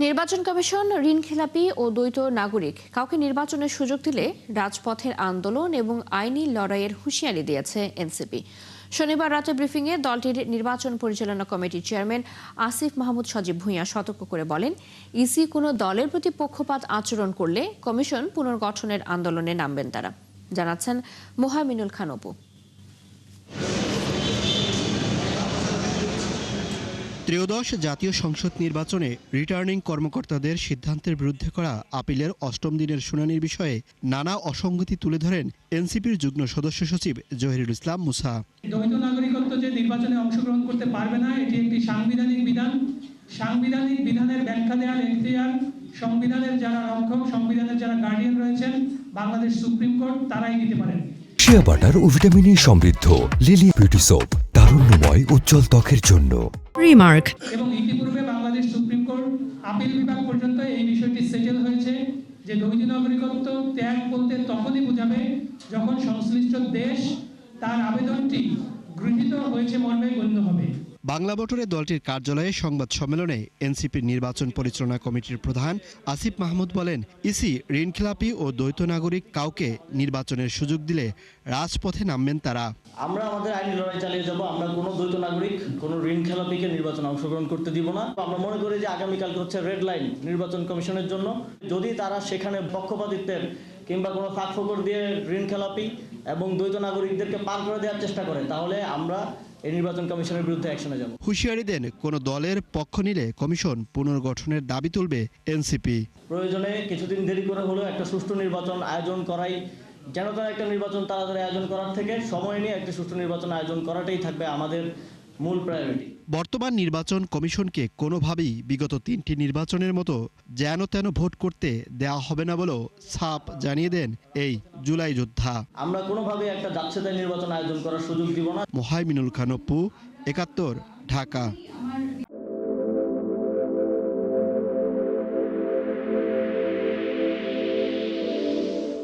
নির্বাচন কমিশন ঋণখেলাপি ও দ্বৈত নাগরিক কাউকে নির্বাচনের সুযোগ দিলে রাজপথের আন্দোলন এবং আইনি লড়াইয়ের হুঁশিয়ারি দিয়েছে এনসিপি। শনিবার রাতে ব্রিফিংয়ে দলটির নির্বাচন পরিচালনা কমিটির চেয়ারম্যান আসিফ মাহমুদ সজীব ভূঁইয়া সতর্ক করে বলেন, ইসি কোনো দলের প্রতি পক্ষপাত আচরণ করলে কমিশন পুনর্গঠনের আন্দোলনে নামবেন তারা। জানাচ্ছেন মোহামিনুল খান অপু। ত্রয়োদশ জাতীয় সংসদ নির্বাচনে রিটার্নিং কর্মকর্তাদের সিদ্ধান্তের বিরুদ্ধে করা আপিলের অষ্টম দিনের শুনানির বিষয়ে নানা অসঙ্গতি তুলে ধরেন এনসিপির যুগ্ম সদস্য সচিব জহিরুল ইসলাম মুসা। দ্বৈত নাগরিকত্ব যে নির্বাচনে অংশগ্রহণ করতে পারবে না, এটি একটি সাংবিধানিক বিধান। সাংবিধানিক বিধানের ব্যাখ্যা দেওয়ার এখতিয়ার সংবিধানের যারা রক্ষক, সংবিধানের যারা গার্ডিয়ান রয়েছেন, বাংলাদেশ সুপ্রিম কোর্ট, তারাই দিতে পারেন। শিয়া বাটার ও ভিটামিনে সমৃদ্ধ লিলি বিউটি সোপ, তারুণ্যময় উজ্জ্বল ত্বকের জন্য। রিমার্ক। এবং ইতিপূর্বে বাংলাদেশ সুপ্রিম কোর্ট আপিল বিভাগ পর্যন্ত এই বিষয়টি সেটেল হয়েছে যে দ্বৈত নাগরিকত্ব ত্যাগ বলতে তখনই বোঝাবে যখন সংশ্লিষ্ট দেশ তার আবেদনটি গৃহীত হয়েছে মর্মে গণ্য হবে। বাংলা মোটরে দলটির কার্যালয়ে সংবাদ সম্মেলনে এনসিপির নির্বাচন পরিচালনা কমিটির প্রধান আসিফ মাহমুদ বলেন, ইসি ঋণখেলাপি ও দ্বৈত নাগরিক কাউকে নির্বাচনের সুযোগ দিলে রাজপথে নামবেন তারা। আমরা আমাদের আইনি লড়াই চালিয়ে যাব। আমরা কোনো দ্বৈত নাগরিক, কোনো ঋণখেলাপিকে নির্বাচনে অংশগ্রহণ করতে দিব না। আমরা মনে করি যে আগামীকালকে হচ্ছে রেড লাইন নির্বাচন কমিশনের জন্য। যদি তারা সেখানে পক্ষপাতিত্বের কিংবা কোনো ফাঁকফোকর দিয়ে ঋণখেলাপি এবং দ্বৈত নাগরিকদেরকে পার করে দেওয়ার চেষ্টা করে, তাহলে আমরা এই নির্বাচন কমিশনের বিরুদ্ধে অ্যাকশনে যাব। হুঁশিয়ারি দেন, কোনো দলের পক্ষ নিলে কমিশন পুনর্গঠনের দাবি তুলবে এনসিপি। প্রয়োজনে কিছুদিন দেরি করে হলেও একটা সুষ্ঠু নির্বাচন আয়োজন করাই, যেন তারা একটা নির্বাচন তাড়াতাড়ি আয়োজন করার থেকে সময় নিয়ে একটা সুষ্ঠু নির্বাচন আয়োজন করাটাই থাকবে আমাদের মূল প্রায়োরিটি। বর্তমান নির্বাচন কমিশনকে কোনোভাবেই বিগত 3টি নির্বাচনের মতো যেন তেন ভোট করতে দেওয়া হবে না বলেও ছাপ জানিয়ে দেন এই জুলাই যোদ্ধা। আমরা কোনোভাবেই একটা যাচ্ছেতাই নির্বাচন আয়োজন করার সুযোগ দিব না। মোহামিনুল খান অপু, ৭১, ঢাকা।